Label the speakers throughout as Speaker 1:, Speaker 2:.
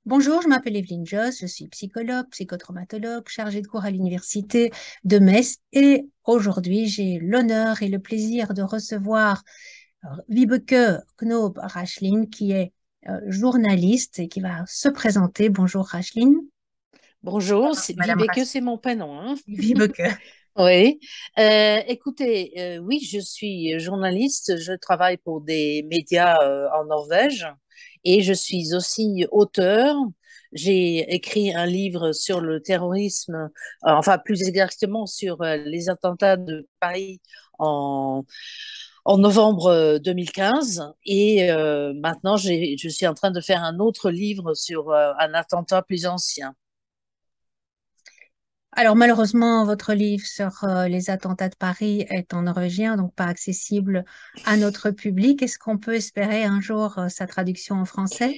Speaker 1: Bonjour, je m'appelle Evelyne Joss, je suis psychologue, psychotraumatologue, chargée de cours à l'université de Metz et aujourd'hui j'ai l'honneur et le plaisir de recevoir Wiebeke Knoop-Rachlin qui est journaliste et qui va se présenter. Bonjour Rachlin.
Speaker 2: Bonjour,
Speaker 1: Madame
Speaker 2: Vibeke,
Speaker 1: Rachlin.
Speaker 2: c'est mon prénom, hein.
Speaker 1: Wiebeke.
Speaker 2: Oui. Écoutez, oui, je suis journaliste. Je travaille pour des médias en Norvège et je suis aussi auteur. J'ai écrit un livre sur le terrorisme, enfin plus exactement sur les attentats de Paris en, en novembre 2015. Et maintenant, je suis en train de faire un autre livre sur un attentat plus ancien.
Speaker 1: Alors malheureusement, votre livre sur les attentats de Paris est en norvégien, donc pas accessible à notre public. Est-ce qu'on peut espérer un jour sa traduction en français?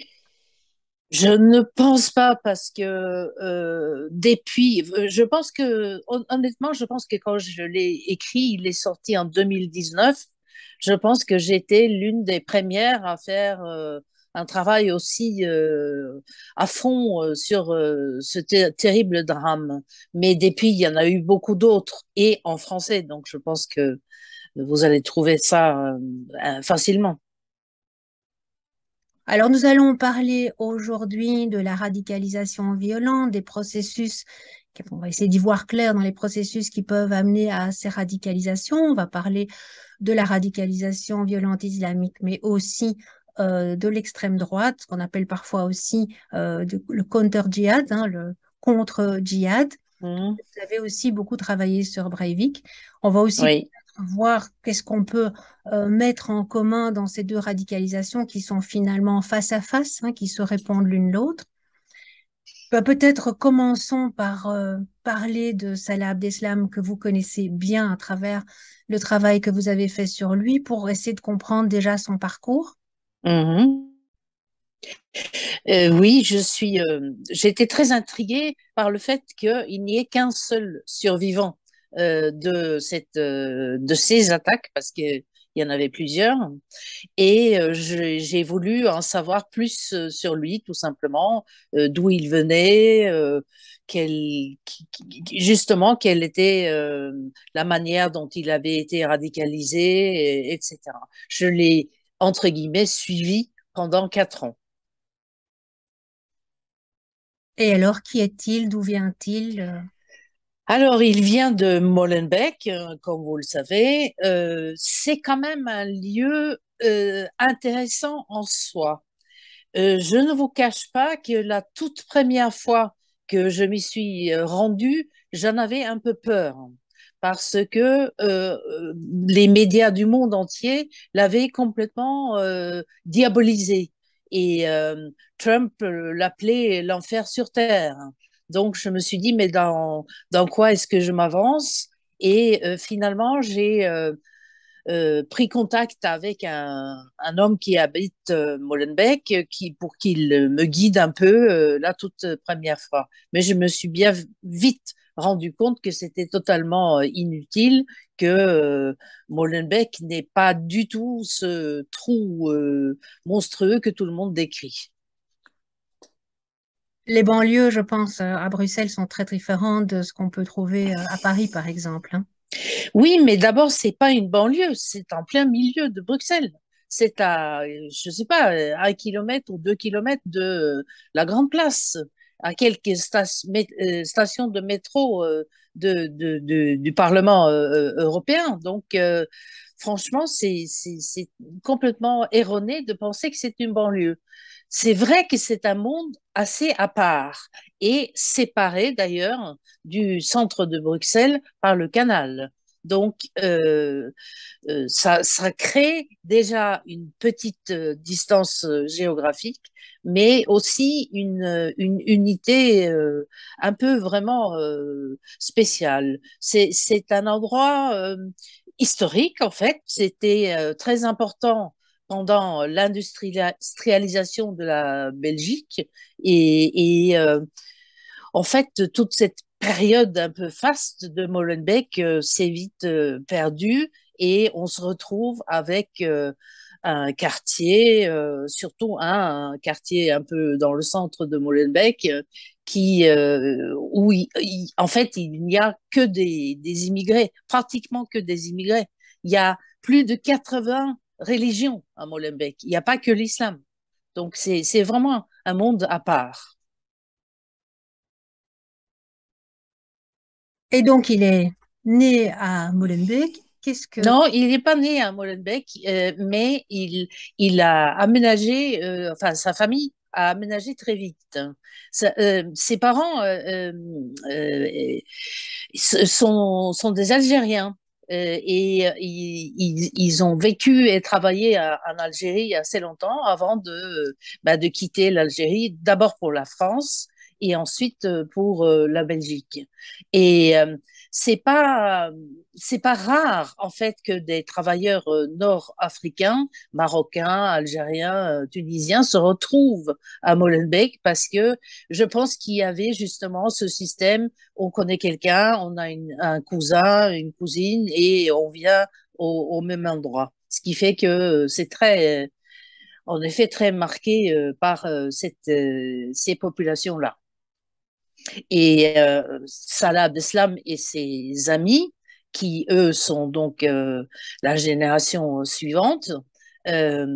Speaker 2: Je ne pense pas parce que je pense que honnêtement, je pense que quand je l'ai écrit, il est sorti en 2019. Je pense que j'étais l'une des premières à faire un travail aussi à fond sur ce terrible drame. Mais depuis, il y en a eu beaucoup d'autres et en français, donc je pense que vous allez trouver ça facilement.
Speaker 1: Alors, nous allons parler aujourd'hui de la radicalisation violente, des processus, on va essayer d'y voir clair dans les processus qui peuvent amener à ces radicalisations. On va parler de la radicalisation violente islamique, mais aussi de l'extrême droite, ce qu'on appelle parfois aussi le counter-djihad, hein, le contre-djihad.
Speaker 2: Mhm.
Speaker 1: Vous avez aussi beaucoup travaillé sur Breivik. On va aussi
Speaker 2: Oui.
Speaker 1: peut-être voir qu'est-ce qu'on peut mettre en commun dans ces deux radicalisations qui sont finalement face à face, hein, qui se répondent l'une l'autre. Peut-être commençons par parler de Salah Abdeslam que vous connaissez bien à travers le travail que vous avez fait sur lui pour essayer de comprendre déjà son parcours.
Speaker 2: Mhm. Oui, j'ai été très intriguée par le fait qu'il n'y ait qu'un seul survivant de ces attaques, parce qu'il y en avait plusieurs. Et j'ai voulu en savoir plus sur lui, tout simplement, d'où il venait, justement, quelle était la manière dont il avait été radicalisé, etc. Je l'ai, entre guillemets, suivi pendant 4 ans.
Speaker 1: Et alors, qui est-il? D'où vient-il?
Speaker 2: Alors, il vient de Molenbeek, comme vous le savez. C'est quand même un lieu intéressant en soi. Je ne vous cache pas que la toute première fois que je m'y suis rendue, j'en avais un peu peur parce que les médias du monde entier l'avaient complètement diabolisé et Trump l'appelait l'enfer sur terre. Donc je me suis dit, mais dans quoi est-ce que je m'avance? Et finalement, j'ai pris contact avec un homme qui habite Molenbeek pour qu'il me guide un peu la toute première fois. Mais je me suis bien vite rendu compte que c'était totalement inutile, que Molenbeek n'est pas du tout ce trou monstrueux que tout le monde décrit.
Speaker 1: Les banlieues, je pense, à Bruxelles sont très différentes de ce qu'on peut trouver à Paris, par exemple, hein.
Speaker 2: Oui, mais d'abord, c'est pas une banlieue, c'est en plein milieu de Bruxelles. C'est à, je sais pas, 1 kilomètre ou 2 kilomètres de la Grande Place, à quelques stations de métro du Parlement européen. Donc, franchement, c'est complètement erroné de penser que c'est une banlieue. C'est vrai que c'est un monde assez à part et séparé d'ailleurs du centre de Bruxelles par le canal. Donc, ça crée déjà une petite distance géographique, mais aussi une unité un peu vraiment spéciale. C'est un endroit historique, en fait. C'était très important pendant l'industrialisation de la Belgique et en fait, toute cette période un peu faste de Molenbeek s'est vite perdue et on se retrouve avec un quartier, surtout un quartier un peu dans le centre de Molenbeek, où en fait il n'y a que des immigrés, pratiquement que des immigrés. Il y a plus de 80 religions à Molenbeek. Il n'y a pas que l'islam. Donc c'est vraiment un monde à part.
Speaker 1: Et donc, il est né à Molenbeek. Qu'est-ce que...
Speaker 2: Non, il n'est pas né à Molenbeek, mais il a aménagé, enfin sa famille a aménagé très vite. Ses parents sont des Algériens et ils ont vécu et travaillé en Algérie assez longtemps avant de quitter l'Algérie, d'abord pour la France et ensuite pour la Belgique. Et c'est pas c'est pas rare en fait que des travailleurs nord-africains, marocains, algériens, tunisiens se retrouvent à Molenbeek parce que je pense qu'il y avait justement ce système, on connaît quelqu'un, on a un cousin, une cousine et on vient au même endroit. Ce qui fait que c'est très, en effet, très marqué par ces populations-là. Et Salah Abdeslam et ses amis, qui eux sont donc la génération suivante, euh,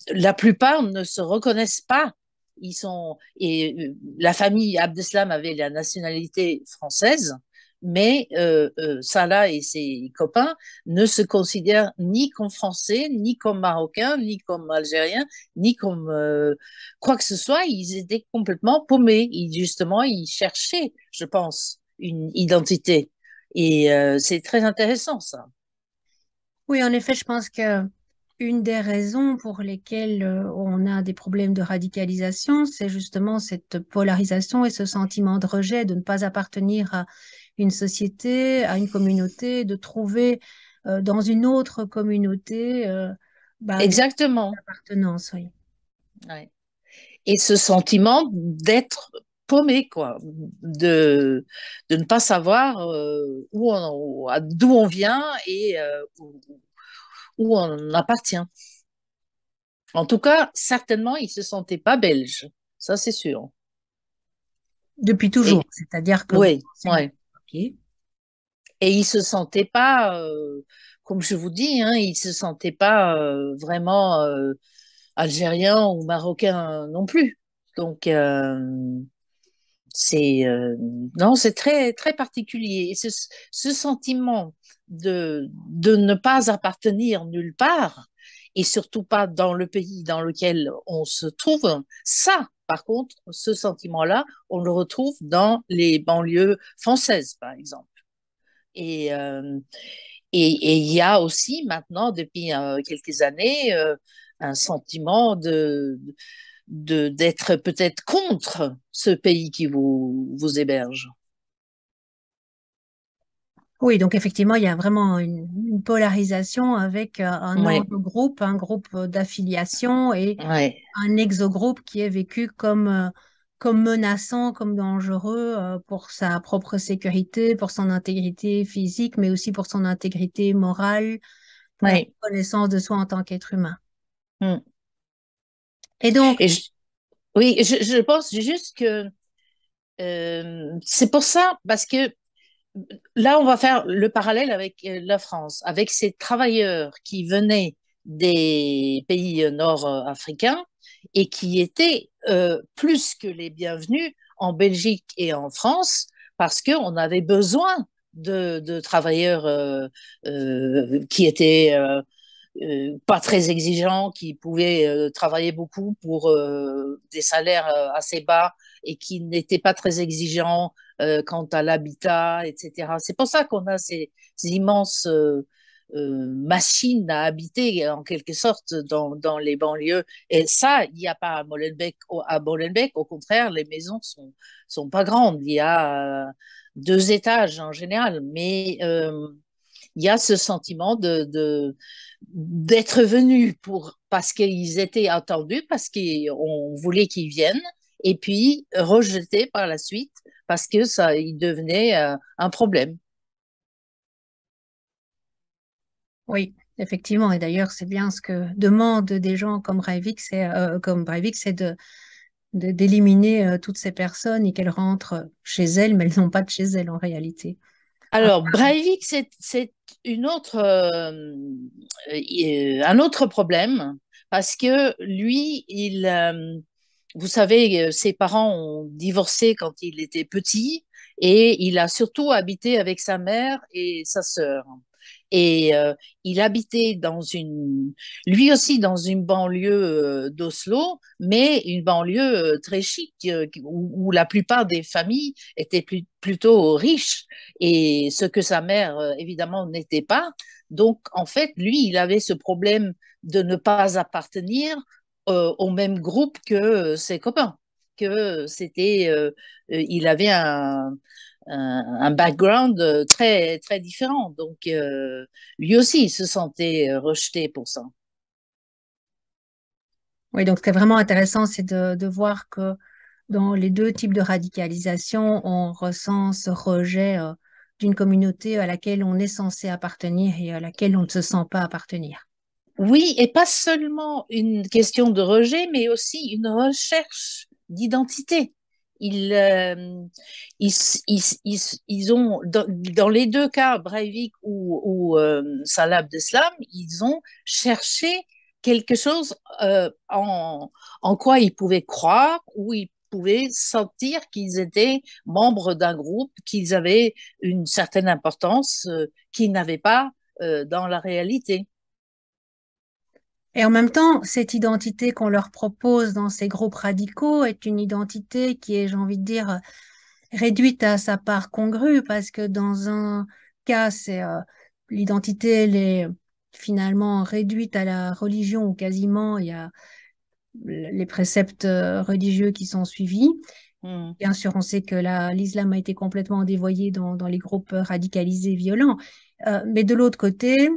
Speaker 2: la plupart ne se reconnaissent pas. La famille Abdeslam avait la nationalité française, mais Salah et ses copains ne se considèrent ni comme français, ni comme marocains, ni comme algériens, ni comme quoi que ce soit. Ils étaient complètement paumés. Justement, ils cherchaient, je pense, une identité. Et c'est très intéressant, ça.
Speaker 1: Oui, en effet, je pense que une des raisons pour lesquelles on a des problèmes de radicalisation, c'est justement cette polarisation et ce sentiment de rejet, de ne pas appartenir à une société, à une communauté, de trouver dans une autre communauté des
Speaker 2: Exactement.
Speaker 1: appartenances, oui.
Speaker 2: Ouais. Et ce sentiment d'être paumé, quoi, de ne pas savoir d'où on vient et où on appartient. En tout cas, certainement, il ne se sentait pas belge, ça c'est sûr.
Speaker 1: Depuis toujours,
Speaker 2: Et
Speaker 1: c'est-à-dire que vous
Speaker 2: oui,
Speaker 1: pensez...
Speaker 2: ouais.
Speaker 1: Ok.
Speaker 2: Et il se sentait pas, comme je vous dis, hein, il se sentait pas vraiment algérien ou marocain non plus. Donc c'est non, c'est très très particulier. Et ce sentiment de ne pas appartenir nulle part et surtout pas dans le pays dans lequel on se trouve, ça, par contre, ce sentiment-là, on le retrouve dans les banlieues françaises, par exemple. Et et il y a aussi maintenant, depuis quelques années, un sentiment d'être peut-être contre ce pays qui vous héberge.
Speaker 1: Oui, donc effectivement, il y a vraiment une polarisation avec un
Speaker 2: Ouais,
Speaker 1: orthogroupe, un groupe d'affiliation et
Speaker 2: ouais,
Speaker 1: un exogroupe qui est vécu comme menaçant, comme dangereux pour sa propre sécurité, pour son intégrité physique, mais aussi pour son intégrité morale, pour la
Speaker 2: ouais.
Speaker 1: connaissance de soi en tant qu'être humain.
Speaker 2: Mm.
Speaker 1: Et donc,
Speaker 2: Et oui, je pense juste que c'est pour ça, parce que là, on va faire le parallèle avec la France, avec ces travailleurs qui venaient des pays nord-africains et qui étaient plus que les bienvenus en Belgique et en France parce qu'on avait besoin de travailleurs qui étaient pas très exigeants, qui pouvaient travailler beaucoup pour des salaires assez bas et qui n'étaient pas très exigeants quant à l'habitat, etc. C'est pour ça qu'on a ces immenses machines à habiter, en quelque sorte, dans les banlieues. Et ça, il n'y a pas à Molenbeek. À Molenbeek, au contraire, les maisons sont pas grandes. Il y a 2 étages en général, mais il y a ce sentiment d'être venu parce qu'ils étaient attendus, parce qu'on voulait qu'ils viennent, et puis rejetés par la suite parce que ça, il devenait un problème.
Speaker 1: oui. Effectivement, et d'ailleurs, c'est bien ce que demandent des gens comme Breivik, c'est d'éliminer toutes ces personnes et qu'elles rentrent chez elles, mais elles n'ont pas de chez elles en réalité. Ah,
Speaker 2: Alors, Breivik, c'est un autre problème parce que lui, vous savez, ses parents ont divorcé quand il était petit et il a surtout habité avec sa mère et sa sœur. Et il habitait lui aussi dans une banlieue d'Oslo, mais une banlieue très chic où la plupart des familles étaient plutôt riches et ce que sa mère évidemment n'était pas. Donc en fait, lui, il avait ce problème de ne pas appartenir au même groupe que ses copains, que il avait un background très, très différent. Donc, lui aussi, il se sentait rejeté pour ça.
Speaker 1: oui, donc ce qui est vraiment intéressant, c'est de voir que dans les deux types de radicalisation, on ressent ce rejet d'une communauté à laquelle on est censé appartenir et à laquelle on ne se sent pas appartenir.
Speaker 2: Oui, et pas seulement une question de rejet, mais aussi une recherche d'identité. Ils, euh, ils, ils ont, dans les deux cas, Breivik ou Salah Abdeslam, ils ont cherché quelque chose en quoi ils pouvaient croire, où ils pouvaient sentir qu'ils étaient membres d'un groupe, qu'ils avaient une certaine importance qu'ils n'avaient pas dans la réalité.
Speaker 1: Et en même temps, cette identité qu'on leur propose dans ces groupes radicaux est une identité qui est, j'ai envie de dire, réduite à sa part congrue, parce que dans un cas, c'est l'identité, elle est finalement réduite à la religion, ou quasiment, il y a les préceptes religieux qui sont suivis.
Speaker 2: Hmm.
Speaker 1: Bien sûr, on sait que l'islam a été complètement dévoyé dans les groupes radicalisés violents. Mais de l'autre côté,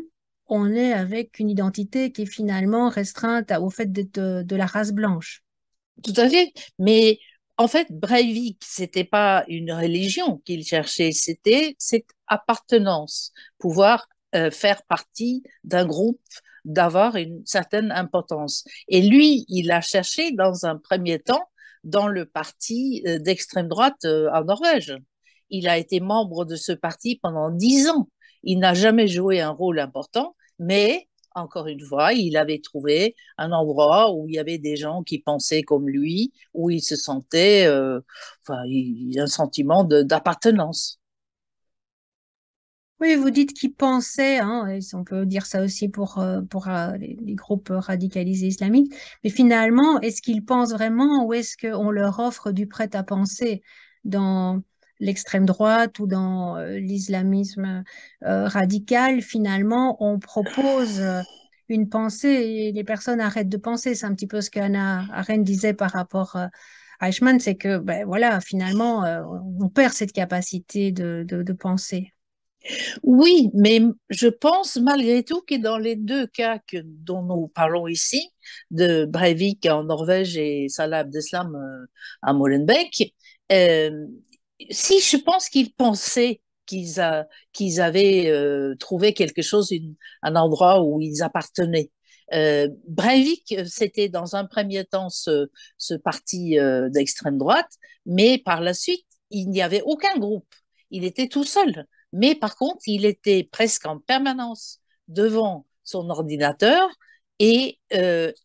Speaker 1: on est avec une identité qui est finalement restreinte au fait d'être de la race blanche.
Speaker 2: Tout à fait. Mais en fait, Breivik, c'était pas une religion qu'il cherchait, c'était cette appartenance, pouvoir faire partie d'un groupe, d'avoir une certaine importance. Et lui, il a cherché dans un premier temps dans le parti d'extrême droite en Norvège. Il a été membre de ce parti pendant 10 ans. Il n'a jamais joué un rôle important, mais encore une fois, il avait trouvé un endroit où il y avait des gens qui pensaient comme lui, où il se sentait enfin, un sentiment d'appartenance.
Speaker 1: Oui, vous dites qu'ils pensaient, hein, et on peut dire ça aussi pour les groupes radicalisés islamiques, mais finalement, est-ce qu'ils pensent vraiment ou est-ce qu'on leur offre du prêt-à-penser dans l'extrême droite ou dans l'islamisme radical? Finalement, on propose une pensée et les personnes arrêtent de penser. C'est un petit peu ce qu'Anna Arendt disait par rapport à Eichmann, c'est que ben, voilà, finalement, on perd cette capacité de penser.
Speaker 2: Oui, mais je pense malgré tout que dans les deux cas dont nous parlons ici, de Breivik en Norvège et Salah Abdeslam à Molenbeek, euh, si je pense qu'ils pensaient qu'ils avaient trouvé quelque chose, un endroit où ils appartenaient. Breivik, c'était dans un premier temps ce parti d'extrême droite, mais par la suite, il n'y avait aucun groupe. Il était tout seul. Mais par contre, il était presque en permanence devant son ordinateur et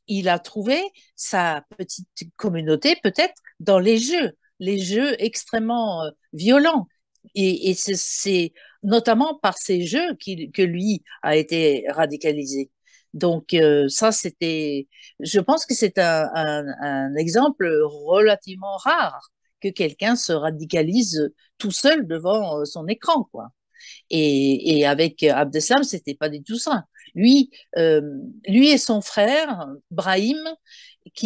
Speaker 2: il a trouvé sa petite communauté peut-être dans les jeux extrêmement violents. Et c'est notamment par ces jeux que lui a été radicalisé. Donc ça, je pense que c'est un exemple relativement rare que quelqu'un se radicalise tout seul devant son écran, quoi. Et avec Abdeslam, c'était pas du tout ça. Lui, euh, lui et son frère, Brahim,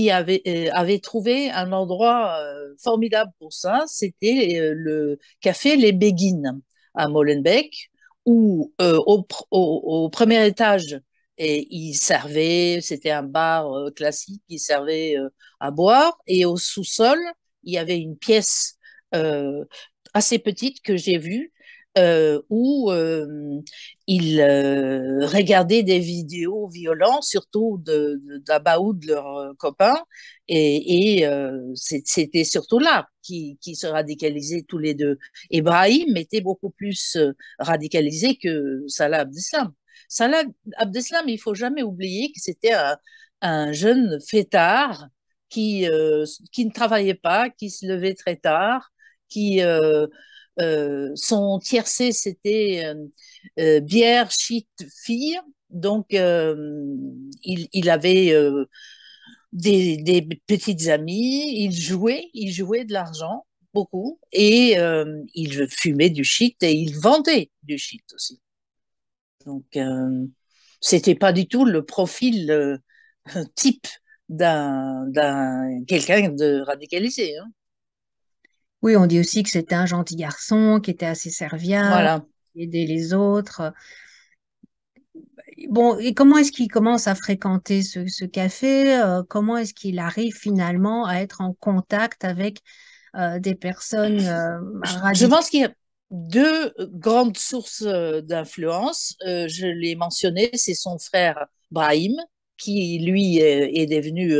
Speaker 2: avait trouvé un endroit formidable pour ça, c'était le café Les Béguines à Molenbeek, où au premier étage, et il servait, c'était un bar classique, il servait à boire, et au sous-sol, il y avait une pièce euh, assez petite que j'ai vue, où ils regardaient des vidéos violentes, surtout d'Abaoud, de leur copain, c'était surtout là qui se radicalisaient tous les deux. Ibrahim était beaucoup plus radicalisé que Salah Abdeslam. Salah Abdeslam, il faut jamais oublier que c'était un jeune fêtard qui ne travaillait pas, qui se levait très tard, qui son tiercé, c'était bière, shit, fille. Donc, il avait des petites amies. Il jouait de l'argent, beaucoup. Et il fumait du shit et il vendait du shit aussi. Donc, c'était pas du tout le profil type d'un quelqu'un de radicalisé. Hein.
Speaker 1: Oui, on dit aussi que c'était un gentil garçon, qui était assez serviable,
Speaker 2: Voilà.
Speaker 1: aider les autres. Bon, et comment est-ce qu'il commence à fréquenter ce café? Comment est-ce qu'il arrive finalement à être en contact avec des personnes
Speaker 2: Je
Speaker 1: radicales?
Speaker 2: pense qu'il y a deux grandes sources d'influence. Je l'ai mentionné, c'est son frère Brahim, qui lui est devenu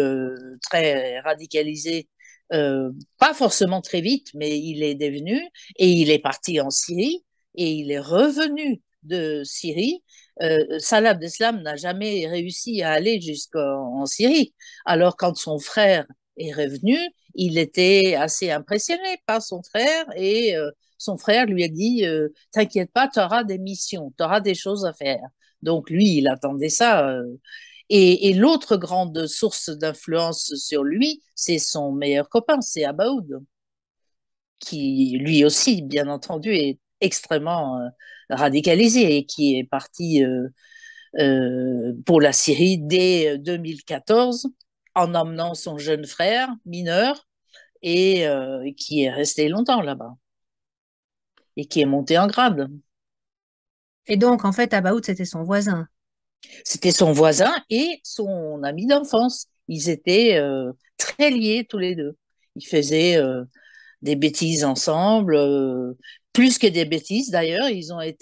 Speaker 2: très radicalisé, pas forcément très vite, mais il est devenu, et il est parti en Syrie, et il est revenu de Syrie. Salah Abdeslam n'a jamais réussi à aller jusqu'en Syrie. Alors quand son frère est revenu, il était assez impressionné par son frère et son frère lui a dit t'inquiète pas, tu auras des missions, tu auras des choses à faire. Donc lui, il attendait ça. Et l'autre grande source d'influence sur lui, c'est son meilleur copain, c'est Abaoud, qui lui aussi, bien entendu, est extrêmement radicalisé et qui est parti pour la Syrie dès 2014 en emmenant son jeune frère mineur et qui est resté longtemps là-bas et qui est monté en grade.
Speaker 1: Et donc, en fait, Abaoud, c'était son voisin.
Speaker 2: C'était son voisin et son ami d'enfance. Ils étaient très liés tous les deux. Ils faisaient des bêtises ensemble, plus que des bêtises d'ailleurs. Ils ont eu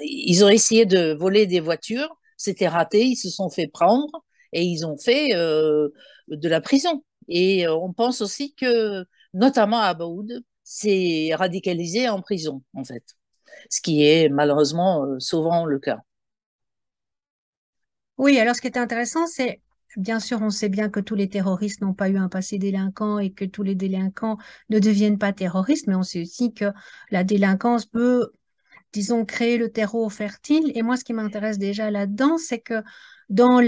Speaker 2: ils ont essayé de voler des voitures. C'était raté. Ils se sont fait prendre et ils ont fait de la prison. Et on pense aussi que, notamment à Abaoud, s'est radicalisé en prison en fait, ce qui est malheureusement souvent le cas.
Speaker 1: Oui, alors ce qui est intéressant, c'est, bien sûr, on sait bien que tous les terroristes n'ont pas eu un passé délinquant et que tous les délinquants ne deviennent pas terroristes, mais on sait aussi que la délinquance peut, disons, créer le terreau fertile. Et moi, ce qui m'intéresse déjà là-dedans, c'est que dans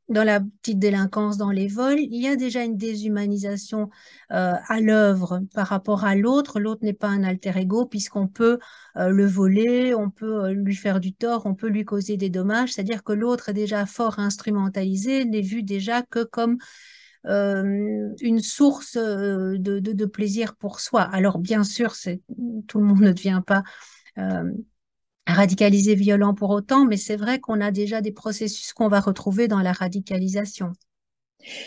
Speaker 1: dans la petite délinquance, dans les vols, il y a déjà une déshumanisation à l'œuvre par rapport à l'autre. L'autre n'est pas un alter ego puisqu'on peut le voler, on peut lui faire du tort, on peut lui causer des dommages. C'est-à-dire que l'autre est déjà fort instrumentalisé, n'est vu déjà que comme une source de plaisir pour soi. Alors, bien sûr, tout le monde ne devient pas euh, radicalisé violent pour autant, mais c'est vrai qu'on a déjà des processus qu'on va retrouver dans la radicalisation.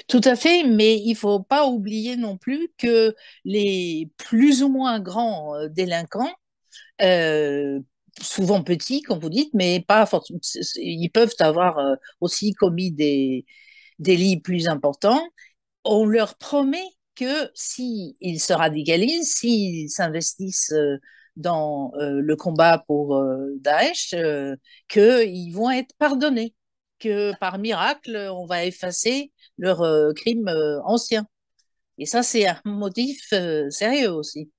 Speaker 2: Tout à fait, mais il faut pas oublier non plus que les plus ou moins grands délinquants, euh, souvent petits, comme vous dites, mais pas forcément, ils peuvent avoir aussi commis des délits plus importants. On leur promet que s'ils se radicalisent, s'ils s'investissent dans le combat pour Daesh, qu'ils vont être pardonnés, que par miracle, on va effacer leurs crimes anciens. Et ça, c'est un motif sérieux aussi.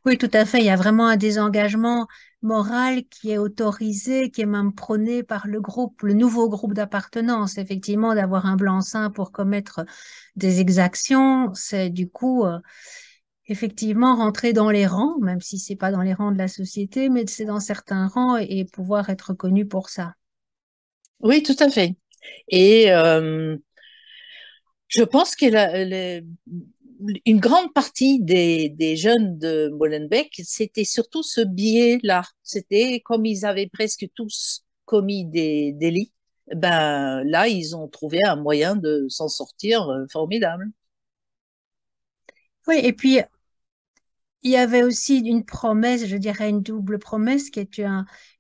Speaker 1: Oui, tout à fait. Il y a vraiment un désengagement moral qui est autorisé, qui est même prôné par le groupe, le nouveau groupe d'appartenance. Effectivement, d'avoir un blanc-seing pour commettre des exactions, c'est du coup effectivement rentrer dans les rangs, même si c'est pas dans les rangs de la société, mais c'est dans certains rangs et pouvoir être reconnu pour ça.
Speaker 2: Oui, tout à fait. Et je pense que une grande partie des jeunes de Molenbeek, c'était surtout ce biais-là. C'était comme ils avaient presque tous commis des délits, ben là, ils ont trouvé un moyen de s'en sortir formidable.
Speaker 1: Oui, et puis il y avait aussi une promesse, je dirais une double promesse, qui est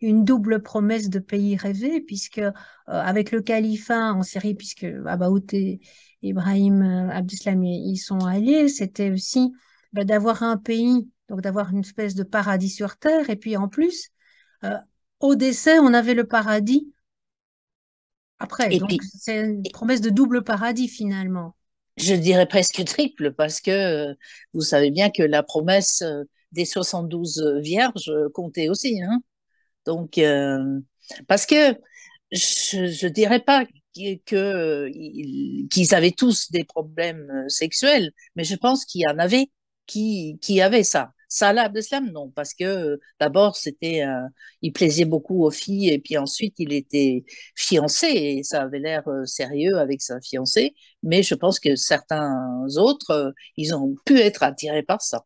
Speaker 1: une double promesse de pays rêvé, puisque avec le califat en Syrie, puisque Abaout et Ibrahim Abdeslam y sont allés, c'était aussi d'avoir un pays, donc d'avoir une espèce de paradis sur terre, et puis en plus, euh, au décès, on avait le paradis après.
Speaker 2: Et
Speaker 1: Donc
Speaker 2: puis,
Speaker 1: c'est une promesse de double paradis finalement.
Speaker 2: je dirais presque triple, parce que vous savez bien que la promesse des 72 vierges comptait aussi, hein. Donc, parce que je dirais pas qu'ils avaient tous des problèmes sexuels, mais je pense qu'il y en avait qui avaient ça. Salah Abdeslam, non, parce que d'abord, il plaisait beaucoup aux filles, et puis ensuite, il était fiancé, et ça avait l'air sérieux avec sa fiancée, mais je pense que certains autres, ils ont pu être attirés par ça.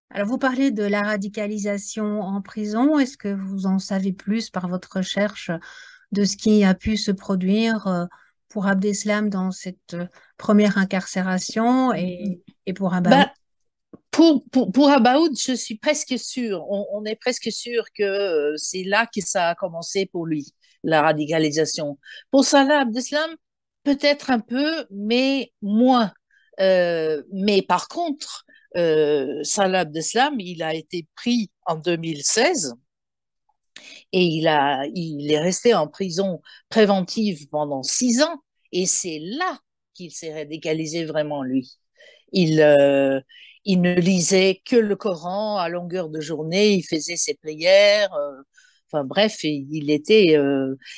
Speaker 1: Alors, vous parlez de la radicalisation en prison. Est-ce que vous en savez plus par votre recherche de ce qui a pu se produire pour Abdeslam dans cette première incarcération et pour Abaoud?
Speaker 2: Ben, pour Abaoud, je suis presque sûre, on est presque sûr que c'est là que ça a commencé pour lui, la radicalisation. Pour Salah Abdeslam, peut-être un peu, mais moins. Mais par contre, Salah Abdeslam, il a été pris en 2016 et il est resté en prison préventive pendant 6 ans. Et c'est là qu'il s'est radicalisé vraiment, lui. Il, euh, il ne lisait que le Coran à longueur de journée, il faisait ses prières, enfin bref, il était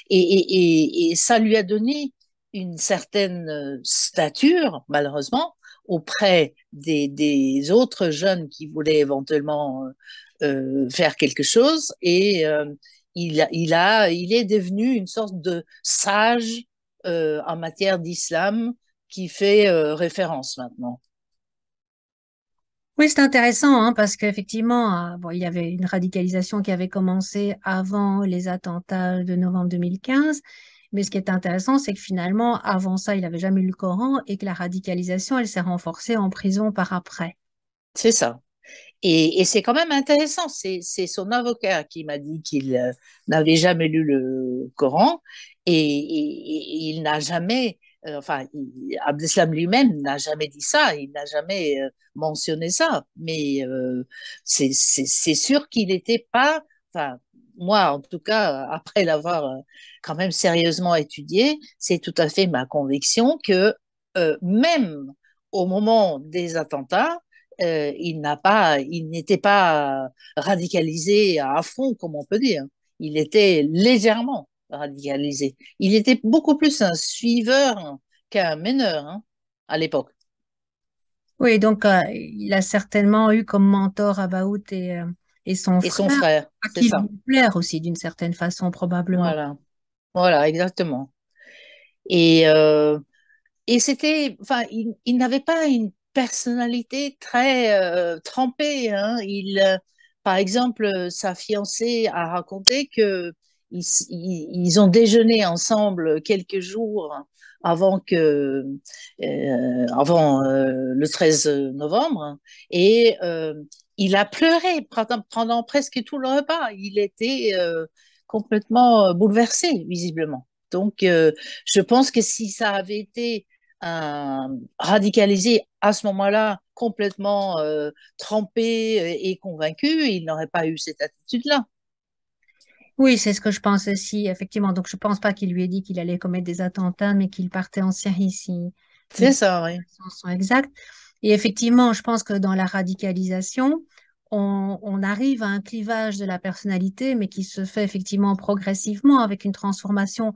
Speaker 2: et ça lui a donné une certaine stature, malheureusement, auprès des autres jeunes qui voulaient éventuellement faire quelque chose, et il est devenu une sorte de sage en matière d'islam qui fait référence maintenant.
Speaker 1: Oui, c'est intéressant hein, parce qu'effectivement, bon, il y avait une radicalisation qui avait commencé avant les attentats de novembre 2015. Mais ce qui est intéressant, c'est que finalement, avant ça, il n'avait jamais lu le Coran et que la radicalisation, elle s'est renforcée en prison par après.
Speaker 2: C'est ça. Et c'est quand même intéressant. C'est son avocat qui m'a dit qu'il n'avait jamais lu le Coran, et il n'a jamais, Abdeslam lui-même n'a jamais dit ça, il n'a jamais mentionné ça. Mais c'est sûr qu'il n'était pas, enfin, moi en tout cas, après l'avoir quand même sérieusement étudié, c'est tout à fait ma conviction que même au moment des attentats, il n'était pas radicalisé à fond, comme on peut dire. Il était légèrement radicalisé. Il était beaucoup plus un suiveur qu'un meneur, hein, à l'époque.
Speaker 1: Oui, donc il a certainement eu comme mentor Abaout et son
Speaker 2: Et son
Speaker 1: frère,
Speaker 2: frère,
Speaker 1: à
Speaker 2: c'est
Speaker 1: qui il
Speaker 2: ça.
Speaker 1: voulait plaire aussi d'une certaine façon, probablement.
Speaker 2: Voilà, voilà, exactement. Et, euh, et c'était, enfin, il n'avait pas une personnalité très trempée, hein. Par exemple, sa fiancée a raconté que ils ont déjeuné ensemble quelques jours avant le 13 novembre, et il a pleuré pendant presque tout le repas. Il était complètement bouleversé, visiblement. Donc, je pense que si ça avait été radicalisé à ce moment-là, complètement trempé et convaincu, il n'aurait pas eu cette attitude-là.
Speaker 1: Oui, c'est ce que je pense aussi, effectivement. Donc, je pense pas qu'il lui ait dit qu'il allait commettre des attentats, mais qu'il partait en Syrie si mes
Speaker 2: C'est ça, oui.
Speaker 1: informations sont exactes. Et effectivement, je pense que dans la radicalisation, on arrive à un clivage de la personnalité, mais qui se fait effectivement progressivement avec une transformation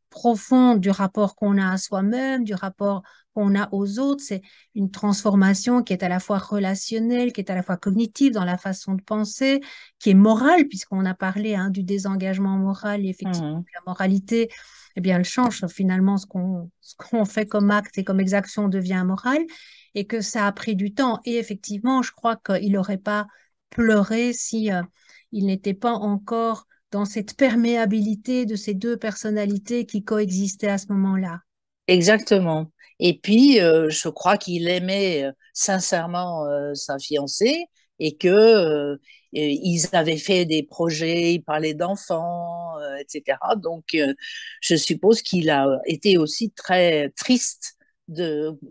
Speaker 1: profonde du rapport qu'on a à soi-même, du rapport qu'on a aux autres. C'est une transformation qui est à la fois relationnelle, qui est à la fois cognitive dans la façon de penser, qui est morale, puisqu'on a parlé hein, du désengagement moral et effectivement
Speaker 2: Mhm.
Speaker 1: la moralité, eh bien, elle change finalement ce qu'on fait comme acte et comme exaction devient moral et que ça a pris du temps. Et effectivement, je crois qu'il n'aurait pas pleuré si il n'était pas encore dans cette perméabilité de ces deux personnalités qui coexistaient à ce moment-là.
Speaker 2: Exactement. Et puis, je crois qu'il aimait sincèrement sa fiancée et que ils avaient fait des projets, ils parlaient d'enfants, etc. Donc, je suppose qu'il a été aussi très triste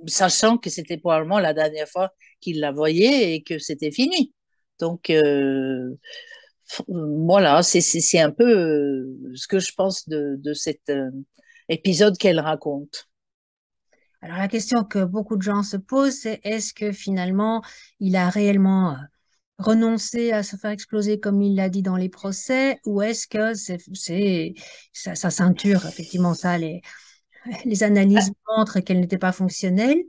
Speaker 2: sachant que c'était probablement la dernière fois qu'il la voyait et que c'était fini. Donc, voilà, c'est un peu ce que je pense de cet épisode qu'elle raconte.
Speaker 1: Alors la question que beaucoup de gens se posent, c'est est-ce que finalement il a réellement renoncé à se faire exploser comme il l'a dit dans les procès, ou est-ce que c'est sa ceinture, effectivement, ça, les analyses montrent qu'elle n'était pas fonctionnelle.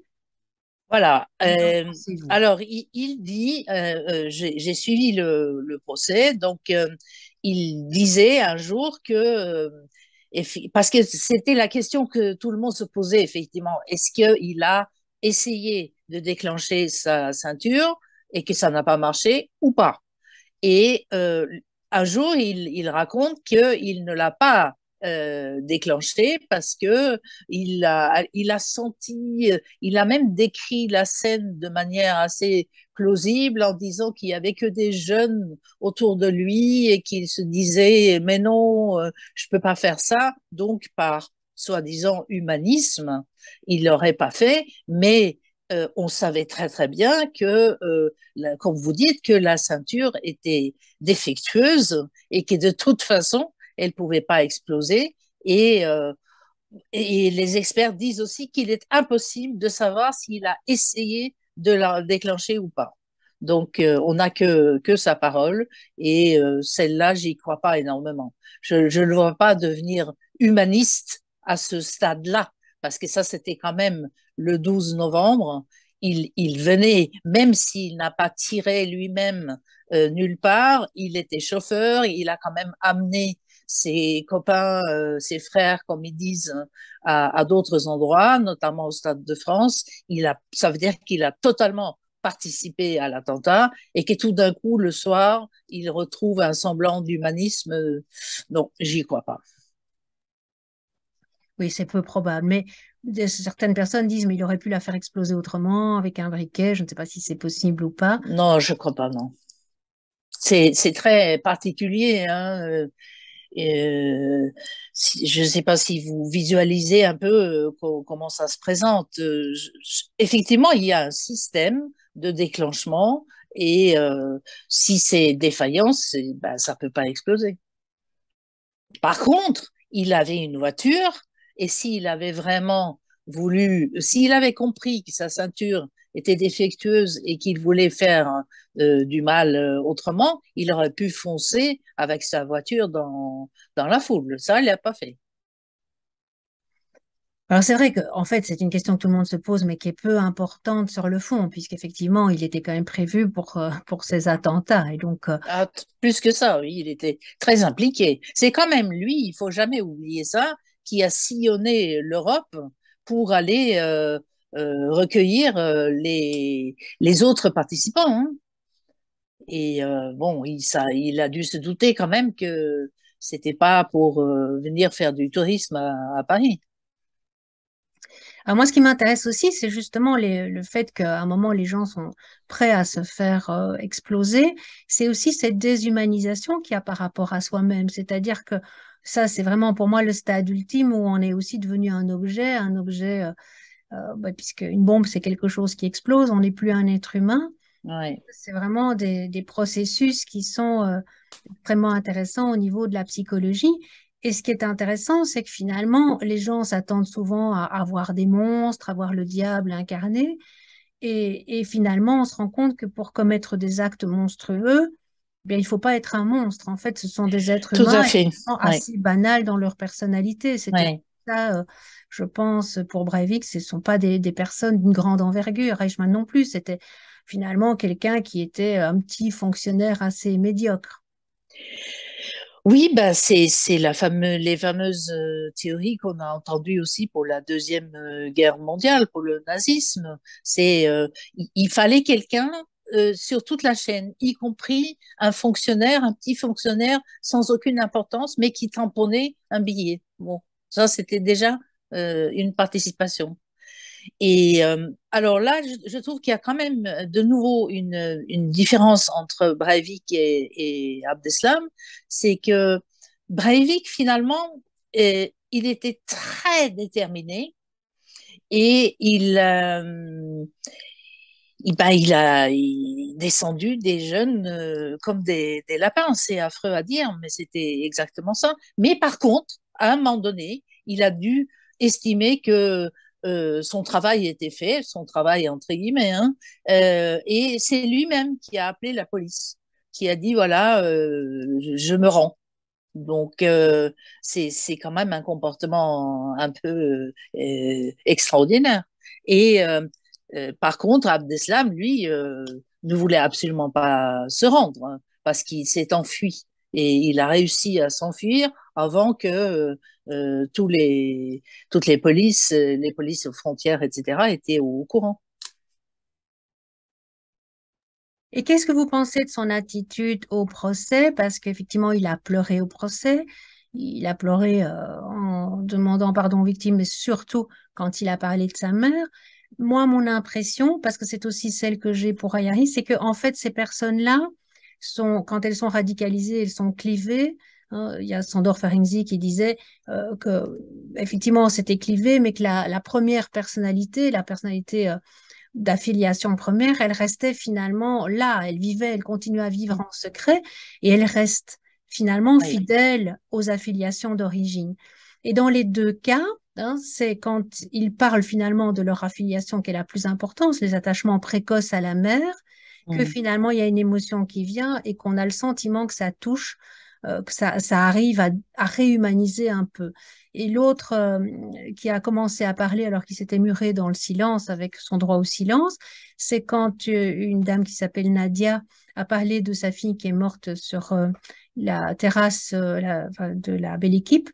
Speaker 2: Voilà.
Speaker 1: Qu'en pensez-vous?
Speaker 2: Alors, il dit, j'ai suivi le procès, donc il disait un jour que, parce que c'était la question que tout le monde se posait, effectivement, est-ce qu'il a essayé de déclencher sa ceinture et que ça n'a pas marché ou pas? Et un jour, il raconte qu'il ne l'a pas déclenché parce que il a senti, il a même décrit la scène de manière assez plausible en disant qu'il y avait que des jeunes autour de lui et qu'il se disait mais non, je peux pas faire ça. Donc par soi-disant humanisme, il l'aurait pas fait, mais on savait très très bien que comme vous dites, que la ceinture était défectueuse et que de toute façon, elle ne pouvait pas exploser. Et, euh, et les experts disent aussi qu'il est impossible de savoir s'il a essayé de la déclencher ou pas. Donc, on n'a que sa parole et celle-là, j'y crois pas énormément. Je ne le vois pas devenir humaniste à ce stade-là, parce que ça, c'était quand même le 12 novembre. Il venait, même s'il n'a pas tiré lui-même nulle part, il était chauffeur, il a quand même amené ses copains, ses frères, comme ils disent, à d'autres endroits, notamment au Stade de France. Ça veut dire qu'il a totalement participé à l'attentat et que tout d'un coup, le soir, il retrouve un semblant d'humanisme. Non, j'y crois pas.
Speaker 1: Oui, c'est peu probable. Mais certaines personnes disent, mais il aurait pu la faire exploser autrement, avec un briquet. Je ne sais pas si c'est possible ou pas.
Speaker 2: Non, je crois pas, non. C'est très particulier, hein. Je ne sais pas si vous visualisez un peu comment ça se présente. Effectivement, il y a un système de déclenchement et si c'est défaillant, ben, ça peut pas exploser. Par contre, il avait une voiture et s'il avait vraiment voulu, s'il avait compris que sa ceinture était défectueuse et qu'il voulait faire du mal autrement, il aurait pu foncer avec sa voiture dans la foule. Ça, il l'a pas fait.
Speaker 1: Alors c'est vrai que, en fait, c'est une question que tout le monde se pose, mais qui est peu importante sur le fond, puisqu'effectivement, il était quand même prévu pour ces attentats. Et donc,
Speaker 2: Ah, plus que ça, oui, il était très impliqué. C'est quand même lui, il faut jamais oublier ça, qui a sillonné l'Europe pour aller recueillir les autres participants, hein. Et bon, il a dû se douter quand même que c'était pas pour venir faire du tourisme à Paris.
Speaker 1: alors moi, ce qui m'intéresse aussi, c'est justement le fait qu'à un moment, les gens sont prêts à se faire exploser. C'est aussi cette déshumanisation qu'il y a par rapport à soi-même. C'est-à-dire que ça, c'est vraiment pour moi le stade ultime où on est aussi devenu un objet, puisque une bombe, c'est quelque chose qui explose, on n'est plus un être humain.
Speaker 2: Ouais.
Speaker 1: C'est vraiment des processus qui sont extrêmement intéressants au niveau de la psychologie. Et ce qui est intéressant, c'est que finalement, les gens s'attendent souvent à voir des monstres, à voir le diable incarné. Et finalement, on se rend compte que pour commettre des actes monstrueux, eh bien, il ne faut pas être un monstre. En fait, ce sont des êtres
Speaker 2: Tout à
Speaker 1: humains
Speaker 2: fait. Ouais.
Speaker 1: assez banals dans leur personnalité. C'était
Speaker 2: Ouais.
Speaker 1: ça, je pense, pour Breivik, ce ne sont pas des personnes d'une grande envergure. Eichmann non plus, c'était finalement quelqu'un qui était un petit fonctionnaire assez médiocre.
Speaker 2: Oui, bah c'est les fameuses théories qu'on a entendues aussi pour la deuxième guerre mondiale, pour le nazisme. Il fallait quelqu'un sur toute la chaîne, y compris un fonctionnaire, un petit fonctionnaire sans aucune importance, mais qui tamponnait un billet. Bon, ça c'était déjà une participation. Et alors là, je trouve qu'il y a quand même de nouveau une différence entre Breivik et Abdeslam, c'est que Breivik, finalement, il était très déterminé et il descendu des jeunes comme des lapins. C'est affreux à dire, mais c'était exactement ça. Mais par contre, à un moment donné, il a dû estimer que son travail était fait, son travail entre guillemets, hein, et c'est lui-même qui a appelé la police, qui a dit voilà, je me rends. Donc, c'est quand même un comportement un peu extraordinaire. Et par contre, Abdeslam, lui, ne voulait absolument pas se rendre hein, parce qu'il s'est enfui. Et il a réussi à s'enfuir avant que toutes les polices aux frontières, etc., étaient au courant.
Speaker 1: Et qu'est-ce que vous pensez de son attitude au procès? Parce qu'effectivement, il a pleuré au procès. Il a pleuré en demandant pardon aux victimes, mais surtout quand il a parlé de sa mère. Moi, mon impression, parce que c'est aussi celle que j'ai pour Ayari, c'est que en fait, ces personnes-là sont, quand elles sont radicalisées, elles sont clivées. Hein. Il y a Sandor Ferenczi qui disait que effectivement, c'était clivé, mais que la première personnalité, la personnalité d'affiliation première, elle restait finalement là, elle vivait, elle continue à vivre en secret et elle reste finalement
Speaker 2: Oui,
Speaker 1: fidèle aux affiliations d'origine. Et dans les deux cas, hein, c'est quand ils parlent finalement de leur affiliation qui est la plus importante, les attachements précoces à la mère, que
Speaker 2: mm,
Speaker 1: finalement il y a une émotion qui vient et qu'on a le sentiment que ça touche, que ça arrive à réhumaniser un peu. Et l'autre qui a commencé à parler alors qu'il s'était muré dans le silence avec son droit au silence, c'est quand une dame qui s'appelle Nadia a parlé de sa fille qui est morte sur la terrasse enfin, de la belle équipe,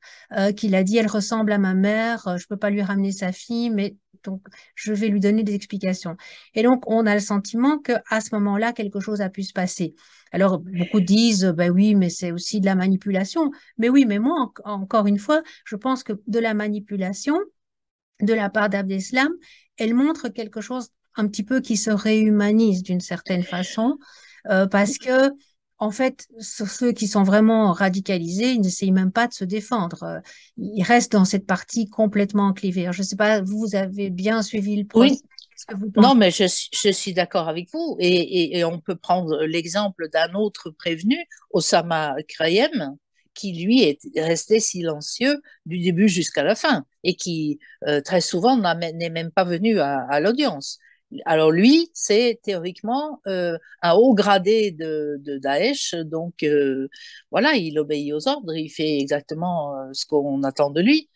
Speaker 1: qu'il a dit elle ressemble à ma mère, je peux pas lui ramener sa fille, mais donc je vais lui donner des explications. Et donc on a le sentiment que à ce moment-là quelque chose a pu se passer. Alors beaucoup disent ben oui, mais c'est aussi de la manipulation. Mais oui, mais moi encore une fois, je pense que de la manipulation de la part d'Abdeslam, elle montre quelque chose un petit peu qui se réhumanise d'une certaine façon, parce que, en fait, ceux qui sont vraiment radicalisés, ils n'essayent même pas de se défendre. Ils restent dans cette partie complètement clivée. Alors, je ne sais pas, vous avez bien suivi le procès.
Speaker 2: oui,
Speaker 1: Qu'est-ce que vous
Speaker 2: non,
Speaker 1: pensez?
Speaker 2: mais je suis d'accord avec vous. Et on peut prendre l'exemple d'un autre prévenu, Osama Krayem, qui lui est resté silencieux du début jusqu'à la fin et qui très souvent n'est même pas venu à l'audience. Alors lui, c'est théoriquement un haut gradé de Daesh, donc voilà, il obéit aux ordres, il fait exactement ce qu'on attend de lui.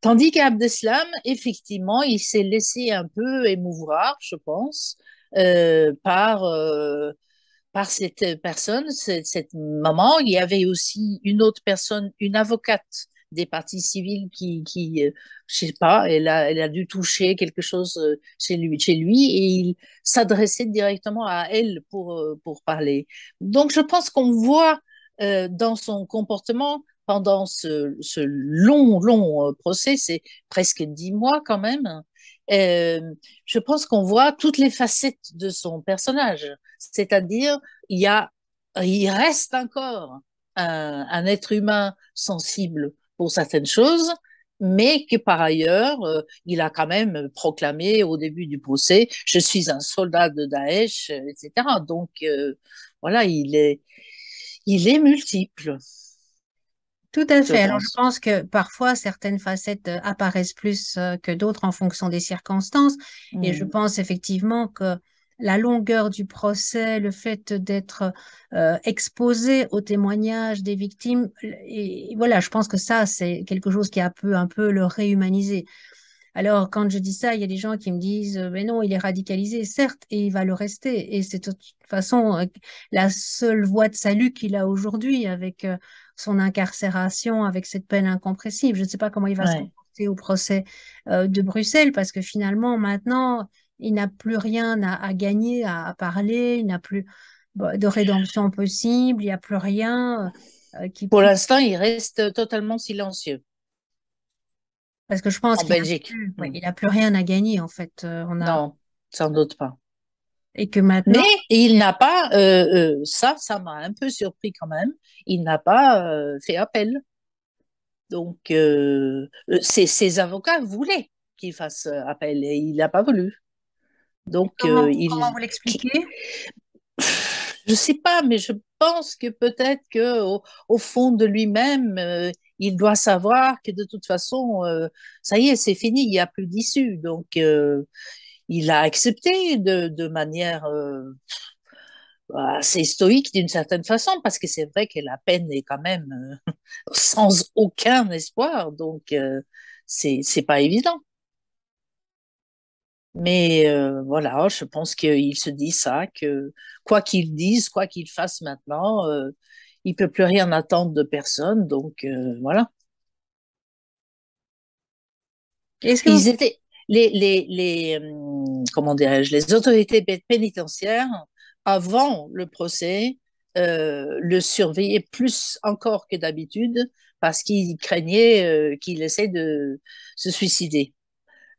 Speaker 2: Tandis qu'Abdeslam, effectivement, il s'est laissé un peu émouvoir, je pense, par cette personne, cette maman. Il y avait aussi une autre personne, une avocate des parties civiles je sais pas, elle a dû toucher quelque chose chez lui et il s'adressait directement à elle pour parler. Donc, je pense qu'on voit dans son comportement pendant ce long procès, c'est presque 10 mois quand même. euh, je pense qu'on voit toutes les facettes de son personnage. C'est-à-dire, il y a, il reste encore un être humain sensible pour certaines choses, mais que par ailleurs, il a quand même proclamé au début du procès, je suis un soldat de Daesh, etc. Donc, voilà, il est multiple,
Speaker 1: Tout à
Speaker 2: je
Speaker 1: fait. Alors, je
Speaker 2: pense.
Speaker 1: pense que parfois, certaines facettes apparaissent plus que d'autres en fonction des circonstances. Et je
Speaker 2: Mm.
Speaker 1: pense effectivement que la longueur du procès, le fait d'être exposé aux témoignages des victimes, et voilà, je pense que ça, c'est quelque chose qui a un peu le réhumanisé. Alors, quand je dis ça, il y a des gens qui me disent, mais non, il est radicalisé, certes, et il va le rester. Et c'est de toute façon la seule voie de salut qu'il a aujourd'hui avec son incarcération, avec cette peine incompressible. Je ne sais pas comment il va se
Speaker 2: Ouais.
Speaker 1: comporter au procès de Bruxelles, parce que finalement, maintenant, il n'a plus rien à gagner, à parler, il n'a plus de rédemption possible, il n'y a plus rien qui
Speaker 2: Pour
Speaker 1: puisse
Speaker 2: l'instant, il reste totalement silencieux.
Speaker 1: Parce que je pense
Speaker 2: en
Speaker 1: qu'il
Speaker 2: Belgique.
Speaker 1: ouais, il a plus rien à gagner, en fait.
Speaker 2: Non, sans doute pas.
Speaker 1: Et que maintenant,
Speaker 2: Mais il n'a pas, ça m'a un peu surpris quand même, il n'a pas fait appel. Donc, ses avocats voulaient qu'il fasse appel et il n'a pas voulu. Donc,
Speaker 1: comment vous l'expliquez?
Speaker 2: je sais pas, mais je pense que peut-être que au fond de lui-même, il doit savoir que de toute façon, ça y est, c'est fini, il n'y a plus d'issue. Donc, il a accepté de manière assez stoïque d'une certaine façon, parce que c'est vrai que la peine est quand même sans aucun espoir. Donc, c'est pas évident. Mais voilà, je pense qu'il se dit ça, que quoi qu'il dise, quoi qu'il fasse maintenant, il peut plus rien attendre de personne. Donc voilà.
Speaker 1: Est-ce que
Speaker 2: Ils étaient comment dirais-je, les autorités pénitentiaires avant le procès le surveillaient plus encore que d'habitude parce qu'ils craignaient qu'il essaie de se suicider.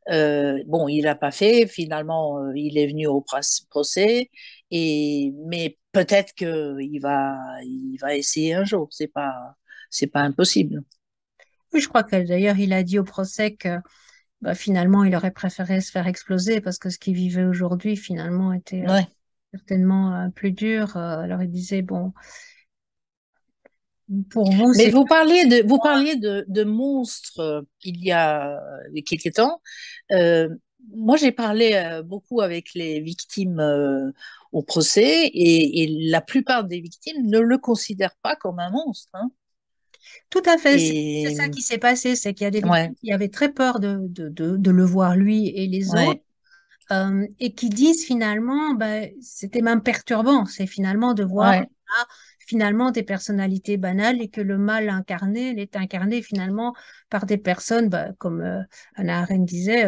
Speaker 2: Bon, il n'a pas fait. Finalement, il est venu au procès. Mais peut-être il va essayer un jour. C'est pas impossible.
Speaker 1: oui, je crois que d'ailleurs, il a dit au procès que bah, finalement, il aurait préféré se faire exploser parce que ce qu'il vivait aujourd'hui, finalement, était
Speaker 2: Ouais.
Speaker 1: certainement plus dur. Alors, il disait, bon, pour vous,
Speaker 2: Mais
Speaker 1: c'est...
Speaker 2: vous parliez de monstres il y a quelques temps. Euh, Moi, j'ai parlé beaucoup avec les victimes au procès et la plupart des victimes ne le considèrent pas comme un monstre, hein.
Speaker 1: Tout à fait, c'est
Speaker 2: Et
Speaker 1: ça qui s'est passé, c'est qu'il y a des
Speaker 2: ouais,
Speaker 1: victimes qui avaient très peur de le voir lui et les autres,
Speaker 2: ouais,
Speaker 1: et qui disent finalement, ben, c'était même perturbant, c'est finalement de voir
Speaker 2: ouais,
Speaker 1: ah, finalement des personnalités banales et que le mal incarné, il est incarné finalement par des personnes, ben, comme Hannah Arendt disait,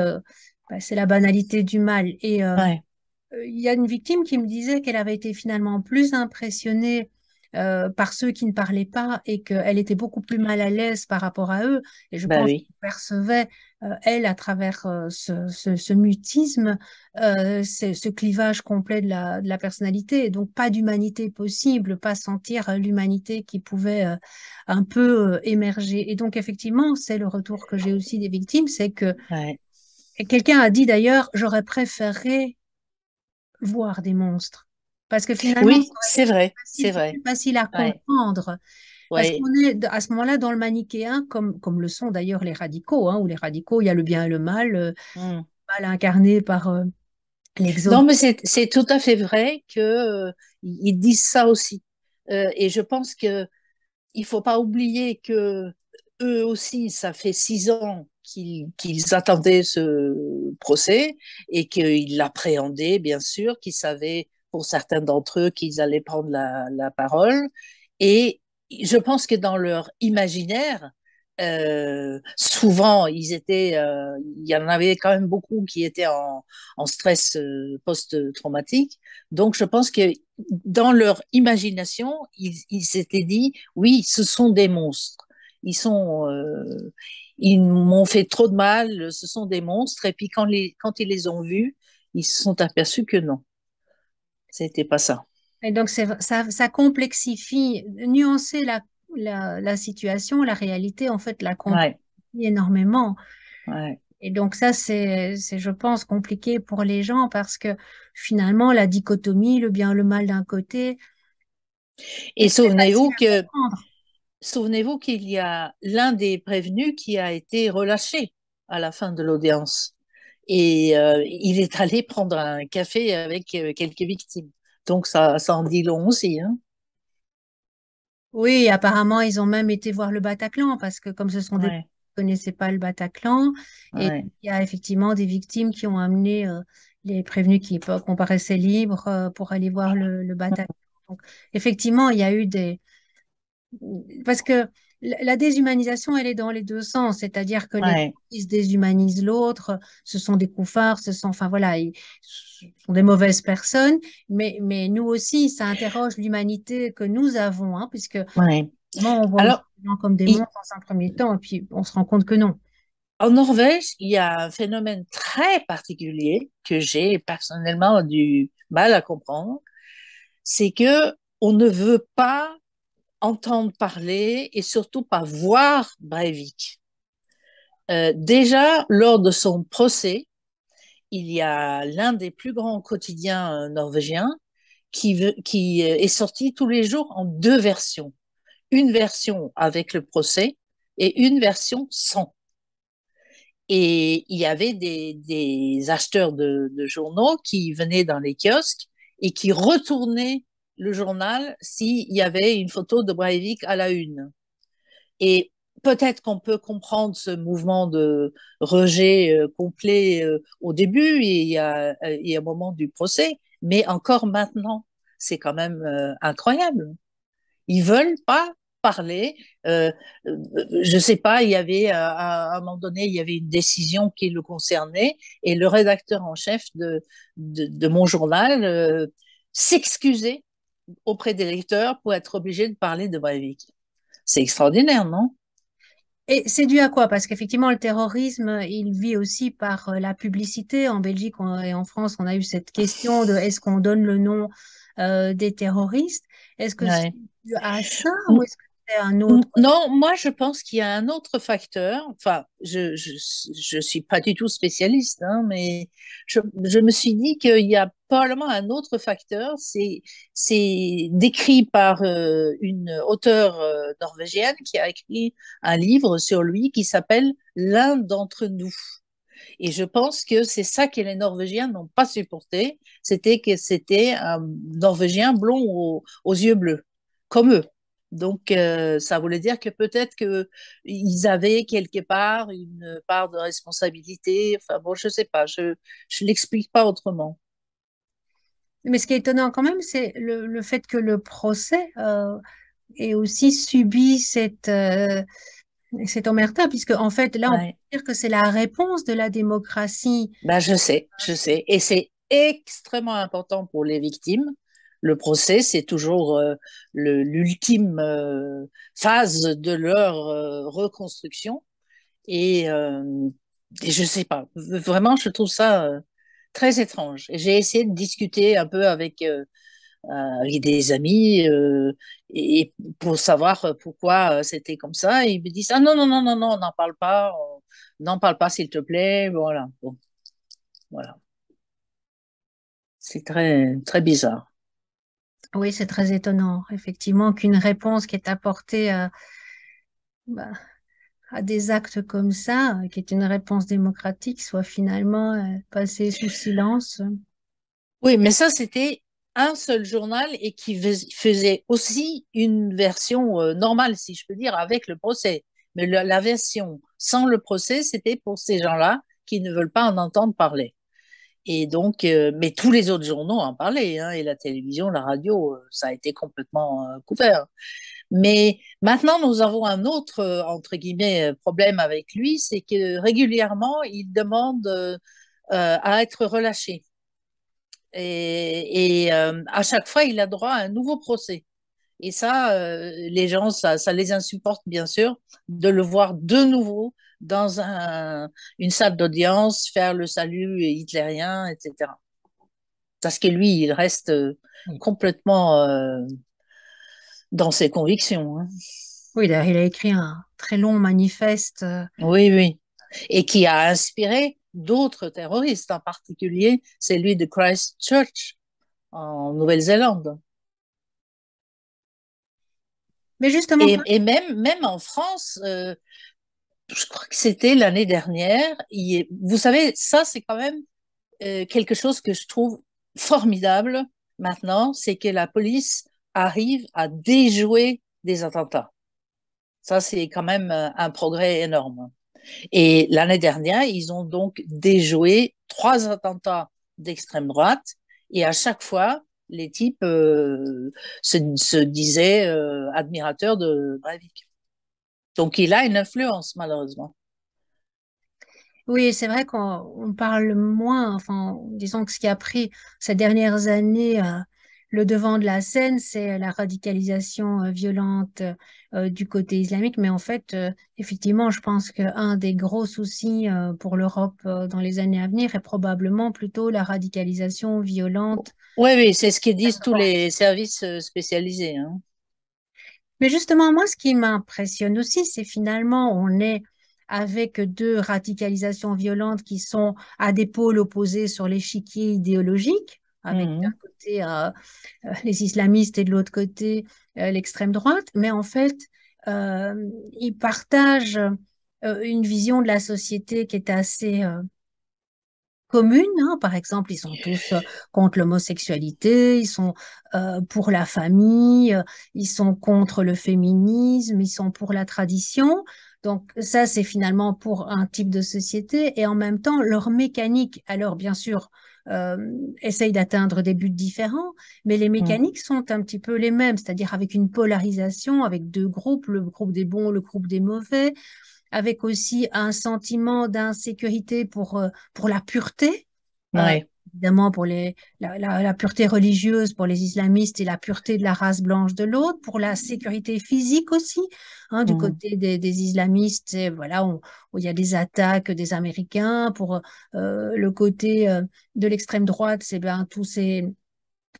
Speaker 1: ben, c'est la banalité du mal. Et
Speaker 2: ouais.
Speaker 1: il y a une victime qui me disait qu'elle avait été finalement plus impressionnée par ceux qui ne parlaient pas et qu'elle était beaucoup plus mal à l'aise par rapport à eux. Et je
Speaker 2: Bah
Speaker 1: pense
Speaker 2: oui,
Speaker 1: qu'elle percevait, elle, à travers ce mutisme, ce clivage complet de la personnalité. Et donc, pas d'humanité possible, pas sentir l'humanité qui pouvait un peu émerger. Et donc, effectivement, c'est le retour que j'ai aussi des victimes, c'est que
Speaker 2: ouais.
Speaker 1: et quelqu'un a dit d'ailleurs, j'aurais préféré voir des monstres. Parce que finalement,
Speaker 2: Oui, c'est vrai, c'est
Speaker 1: c'est plus
Speaker 2: vrai.
Speaker 1: facile à
Speaker 2: Ouais,
Speaker 1: comprendre. Parce
Speaker 2: ouais.
Speaker 1: qu'on est à ce moment-là dans le manichéen, comme le sont d'ailleurs les radicaux, hein, où les radicaux, il y a le bien et le mal,
Speaker 2: Hmm.
Speaker 1: mal incarné par l'exode.
Speaker 2: Non, mais c'est tout à fait vrai que ils disent ça aussi. Et je pense que il faut pas oublier que eux aussi, ça fait 6 ans qu'ils attendaient ce procès et qu'ils l'appréhendaient, bien sûr, qu'ils savaient pour certains d'entre eux qu'ils allaient prendre la parole. Et je pense que dans leur imaginaire, souvent, il y en avait quand même beaucoup qui étaient en stress post-traumatique. Donc, je pense que dans leur imagination, ils s'étaient dit, oui, ce sont des monstres. Ils sont, ils m'ont fait trop de mal, ce sont des monstres. Et puis quand ils les ont vus, ils se sont aperçus que non, c'était pas ça.
Speaker 1: Et donc, ça complexifie, nuancer la situation, la réalité, en fait, la complexifie
Speaker 2: Ouais,
Speaker 1: énormément.
Speaker 2: ouais.
Speaker 1: Et donc ça, je pense, compliqué pour les gens parce que finalement, la dichotomie, le bien, le mal d'un côté,
Speaker 2: Et
Speaker 1: c'est facile à comprendre.
Speaker 2: souvenez-vous qu'il y a l'un des prévenus qui a été relâché à la fin de l'audience. Et il est allé prendre un café avec quelques victimes. Donc ça en dit long aussi, hein.
Speaker 1: Oui, apparemment, ils ont même été voir le Bataclan parce que comme ce sont des gens
Speaker 2: Ouais,
Speaker 1: qui ne connaissaient pas le Bataclan, et
Speaker 2: ouais.
Speaker 1: il y a effectivement des victimes qui ont amené les prévenus qui comparaissaient libres pour aller voir le Bataclan. Donc, effectivement, il y a eu des... Parce que la déshumanisation, elle est dans les deux sens, c'est-à-dire que les
Speaker 2: Ouais,
Speaker 1: ils se déshumanisent l'autre, ce sont des couffards, enfin voilà, ce sont des mauvaises personnes, mais nous aussi, ça interroge l'humanité que nous avons, hein, puisque
Speaker 2: ouais.
Speaker 1: on voit aussi
Speaker 2: Alors,
Speaker 1: les gens comme des
Speaker 2: il,
Speaker 1: monstres dans un premier temps, et puis on se rend compte que non.
Speaker 2: En Norvège, il y a un phénomène très particulier que j'ai personnellement du mal à comprendre, c'est que on ne veut pas entendre parler et surtout pas voir Breivik. Déjà, lors de son procès, il y a l'un des plus grands quotidiens norvégiens qui est sorti tous les jours en deux versions. Une version avec le procès et une version sans. Et il y avait des acheteurs de journaux qui venaient dans les kiosques et qui retournaient le journal s'il y avait une photo de Breivik à la une. Et peut-être qu'on peut comprendre ce mouvement de rejet complet au début et au moment du procès, mais encore maintenant, c'est quand même incroyable. Ils veulent pas parler. Euh, je sais pas, il y avait à un moment donné, il y avait une décision qui le concernait et le rédacteur en chef de mon journal s'excusait auprès des lecteurs pour être obligé de parler de Breivik. C'est extraordinaire, non?
Speaker 1: Et c'est dû à quoi? Parce qu'effectivement, le terrorisme, il vit aussi par la publicité. En Belgique et en France, on a eu cette question de est-ce qu'on donne le nom des terroristes? Est-ce que c'est
Speaker 2: Ouais.
Speaker 1: dû à ça ou est-ce que c'est un autre?
Speaker 2: Non, moi je pense qu'il y a un autre facteur. Enfin, je suis pas du tout spécialiste, hein, mais je me suis dit qu'il y a probablement un autre facteur. C'est décrit par une auteure norvégienne qui a écrit un livre sur lui qui s'appelle L'un d'entre nous. Et je pense que c'est ça que les Norvégiens n'ont pas supporté, c'était que c'était un Norvégien blond aux yeux bleus, comme eux. Donc, ça voulait dire que peut-être qu'ils avaient quelque part une part de responsabilité. Enfin, bon, je sais pas, je l'explique pas autrement.
Speaker 1: Mais ce qui est étonnant quand même, c'est le fait que le procès ait aussi subi cette omerta, puisque en fait, là, on peut
Speaker 2: Ouais.
Speaker 1: dire que c'est la réponse de la démocratie.
Speaker 2: Ben, je sais, je sais. Et c'est extrêmement important pour les victimes. Le procès, c'est toujours l'ultime phase de leur reconstruction. Et, euh, et je sais pas, vraiment, je trouve ça très étrange. Et j'ai essayé de discuter un peu avec des amis et pour savoir pourquoi c'était comme ça. Et ils me disent, ah non, non, non, non, non, on n'en parle pas, on n'en parle pas, s'il te plaît. Voilà. Bon, voilà. C'est très, très bizarre.
Speaker 1: Oui, c'est très étonnant, effectivement, qu'une réponse qui est apportée bah, à des actes comme ça, qui est une réponse démocratique, soit finalement passée sous silence.
Speaker 2: Oui, mais ça, c'était un seul journal et qui faisait aussi une version normale, si je peux dire, avec le procès. Mais la version sans le procès, c'était pour ces gens-là qui ne veulent pas en entendre parler. Et donc, mais tous les autres journaux en parlaient, hein, et la télévision, la radio, ça a été complètement couvert. Mais maintenant, nous avons un autre, entre guillemets, problème avec lui, c'est que régulièrement, il demande à être relâché. Et à chaque fois, il a droit à un nouveau procès. Et ça, les gens, ça les insupporte, bien sûr, de le voir de nouveau dans une salle d'audience, faire le salut hitlérien, etc. Parce que lui, il reste complètement dans ses convictions, hein.
Speaker 1: Oui, d'ailleurs, il a écrit un très long manifeste.
Speaker 2: Oui, oui. Et qui a inspiré d'autres terroristes, en particulier celui de Christchurch en Nouvelle-Zélande.
Speaker 1: Mais justement,
Speaker 2: Et même en France, je crois que c'était l'année dernière. Vous savez, ça, c'est quand même quelque chose que je trouve formidable maintenant, c'est que la police arrive à déjouer des attentats. Ça, c'est quand même un progrès énorme. Et l'année dernière, ils ont donc déjoué trois attentats d'extrême droite. Et à chaque fois, les types se disaient admirateurs de Breivik. Donc, il a une influence, malheureusement.
Speaker 1: oui, c'est vrai qu'on parle moins, enfin, disons que ce qui a pris ces dernières années le devant de la scène, c'est la radicalisation violente du côté islamique. Mais en fait, effectivement, je pense qu'un des gros soucis pour l'Europe dans les années à venir est probablement plutôt la radicalisation violente.
Speaker 2: Oui, oui, c'est ce qu'ils disent tous les services spécialisés, hein.
Speaker 1: Mais justement, moi, ce qui m'impressionne aussi, c'est finalement, on est avec deux radicalisations violentes qui sont à des pôles opposés sur l'échiquier idéologique, avec d'un
Speaker 2: Mhm.
Speaker 1: côté les islamistes et de l'autre côté l'extrême droite. Mais en fait, ils partagent une vision de la société qui est assez commune, hein. Par exemple, ils sont tous contre l'homosexualité, ils sont pour la famille, ils sont contre le féminisme, ils sont pour la tradition. Donc ça, c'est finalement pour un type de société. Et en même temps, leur mécanique, alors bien sûr, euh, essaye d'atteindre des buts différents, mais les
Speaker 2: Mhm.
Speaker 1: mécaniques sont un petit peu les mêmes, c'est-à-dire avec une polarisation, avec deux groupes, le groupe des bons, le groupe des mauvais, avec aussi un sentiment d'insécurité pour la pureté, euh,
Speaker 2: Ouais.
Speaker 1: évidemment pour la pureté religieuse pour les islamistes et la pureté de la race blanche de l'autre, pour la sécurité physique aussi, hein, du
Speaker 2: Mhm.
Speaker 1: côté des islamistes, et voilà, où il y a des attaques des Américains, pour le côté de l'extrême droite, c'est bien tous ces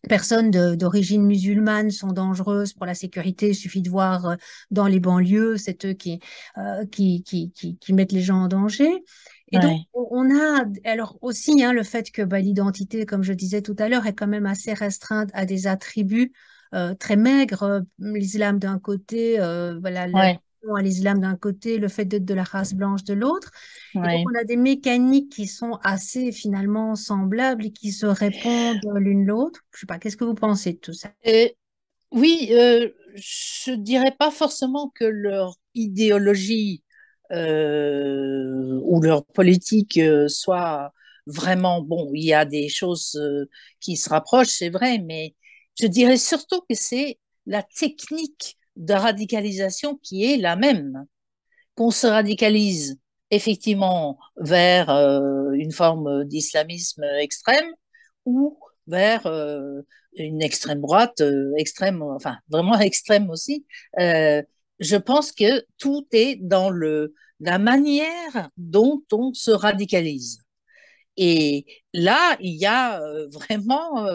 Speaker 1: personnes d'origine musulmane sont dangereuses pour la sécurité. Il suffit de voir dans les banlieues, c'est eux qui mettent les gens en danger. Et donc,
Speaker 2: Ouais.
Speaker 1: on a alors aussi hein, le fait que bah, l'identité, comme je disais tout à l'heure, est quand même assez restreinte à des attributs très maigres. L'islam d'un côté, voilà,
Speaker 2: Ouais.
Speaker 1: à l'islam d'un côté, le fait d'être de la race blanche de l'autre. Et donc,
Speaker 2: Ouais.
Speaker 1: on a des mécaniques qui sont assez finalement semblables et qui se répondent l'une l'autre. Je sais pas, qu'est-ce que vous pensez de tout ça?
Speaker 2: Et oui, je dirais pas forcément que leur idéologie ou leur politique soit vraiment bon. Il y a des choses qui se rapprochent, c'est vrai, mais je dirais surtout que c'est la technique de radicalisation qui est la même. Qu'on se radicalise effectivement vers une forme d'islamisme extrême ou vers une extrême droite, extrême, enfin vraiment extrême aussi. Euh, je pense que tout est dans la manière dont on se radicalise. Et là, il y a vraiment,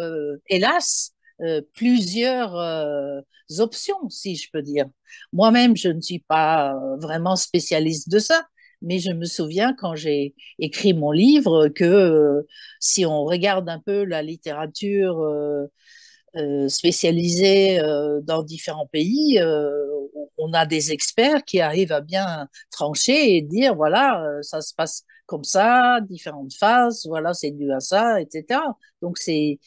Speaker 2: hélas, plusieurs options, si je peux dire. Moi-même, je ne suis pas vraiment spécialiste de ça, mais je me souviens quand j'ai écrit mon livre que si on regarde un peu la littérature spécialisée dans différents pays, on a des experts qui arrivent à bien trancher et dire, voilà, ça se passe comme ça, différentes phases, voilà, c'est dû à ça, etc. Donc, c'est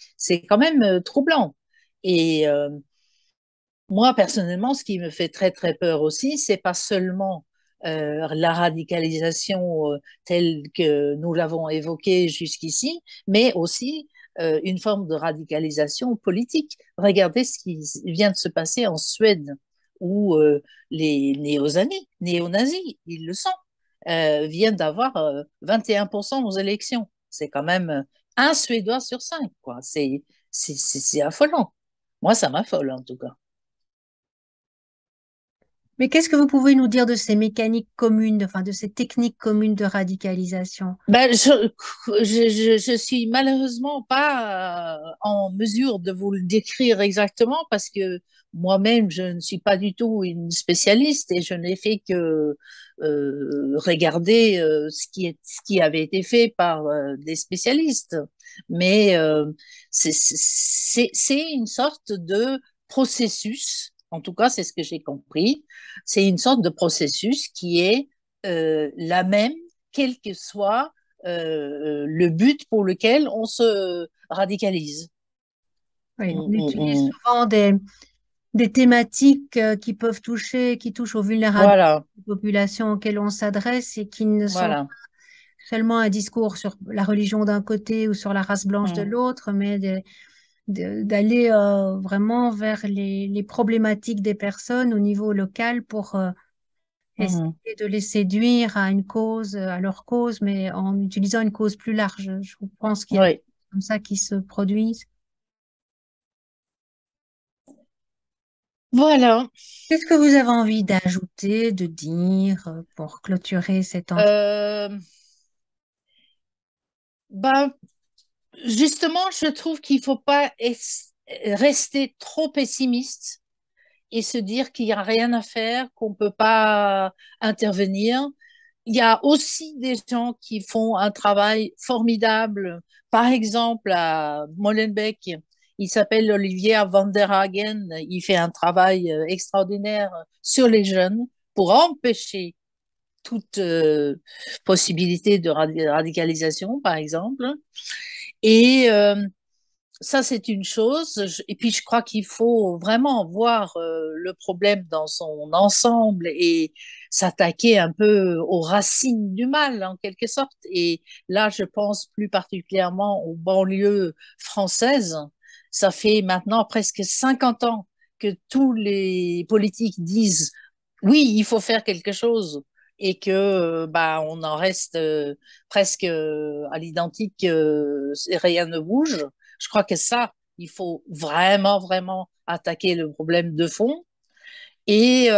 Speaker 2: quand même troublant. Et moi, personnellement, ce qui me fait très, très peur aussi, c'est pas seulement la radicalisation telle que nous l'avons évoquée jusqu'ici, mais aussi une forme de radicalisation politique. Regardez ce qui vient de se passer en Suède, où les néo-nazis, ils le sont, viennent d'avoir 21% aux élections. C'est quand même un Suédois sur cinq, quoi. C'est affolant. Moi, ça m'affole, en tout cas.
Speaker 1: Mais qu'est-ce que vous pouvez nous dire de ces mécaniques communes, enfin de ces techniques communes de radicalisation?
Speaker 2: Ben, je suis malheureusement pas en mesure de vous le décrire exactement parce que moi-même, je ne suis pas du tout une spécialiste et je n'ai fait que regarder ce qui avait été fait par des spécialistes. Mais c'est une sorte de processus, en tout cas, c'est ce que j'ai compris, c'est une sorte de processus qui est la même quel que soit le but pour lequel on se radicalise.
Speaker 1: Oui, on
Speaker 2: On- on-
Speaker 1: utilise
Speaker 2: on-
Speaker 1: souvent des thématiques qui peuvent toucher, qui touchent aux vulnérabilités
Speaker 2: Voilà,
Speaker 1: des populations auxquelles on s'adresse et qui ne sont
Speaker 2: voilà.
Speaker 1: pas seulement un discours sur la religion d'un côté ou sur la race blanche de
Speaker 2: Mm,
Speaker 1: l'autre, mais d'aller vraiment vers les problématiques des personnes au niveau local pour
Speaker 2: mhm.
Speaker 1: essayer de les séduire à une cause, à leur cause, mais en utilisant une cause plus large. Je pense qu'il y a des
Speaker 2: Oui.
Speaker 1: choses comme ça qui se produisent.
Speaker 2: Voilà.
Speaker 1: Qu'est-ce que vous avez envie d'ajouter, de dire pour clôturer cet entretien?
Speaker 2: Euh, ben, justement, je trouve qu'il ne faut pas rester trop pessimiste et se dire qu'il n'y a rien à faire, qu'on ne peut pas intervenir. Il y a aussi des gens qui font un travail formidable. Par exemple, à Molenbeek, il s'appelle Olivier van der Hagen. Il fait un travail extraordinaire sur les jeunes pour empêcher toute possibilité de radicalisation, par exemple. Et ça, c'est une chose. Et puis, je crois qu'il faut vraiment voir le problème dans son ensemble et s'attaquer un peu aux racines du mal, en quelque sorte. Et là, je pense plus particulièrement aux banlieues françaises. Ça fait maintenant presque 50 ans que tous les politiques disent oui, il faut faire quelque chose et que bah, on en reste presque à l'identique, rien ne bouge. Je crois que ça, il faut vraiment, vraiment attaquer le problème de fond. Et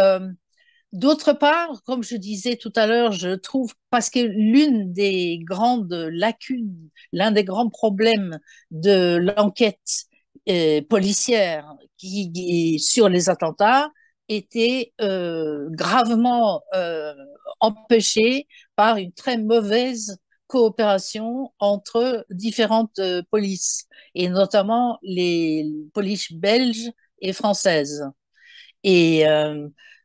Speaker 2: d'autre part, comme je disais tout à l'heure, je trouve, parce que l'une des grandes lacunes, l'un des grands problèmes de l'enquête policière sur les attentats était gravement empêché par une très mauvaise coopération entre différentes polices, et notamment les polices belges et françaises. Et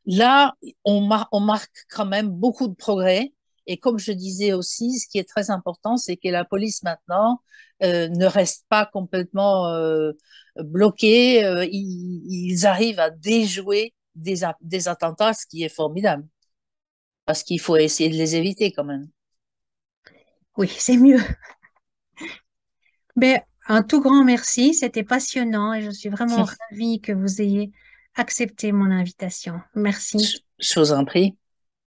Speaker 2: là, on marque quand même beaucoup de progrès. Et comme je disais aussi, ce qui est très important, c'est que la police maintenant ne reste pas complètement bloquée. Ils arrivent à déjouer des attentats, ce qui est formidable, parce qu'il faut essayer de les éviter quand même.
Speaker 1: Oui, c'est mieux. Mais un tout grand merci, c'était passionnant et je suis vraiment ravie que vous ayez accepté mon invitation. Merci.
Speaker 2: Je vous en prie.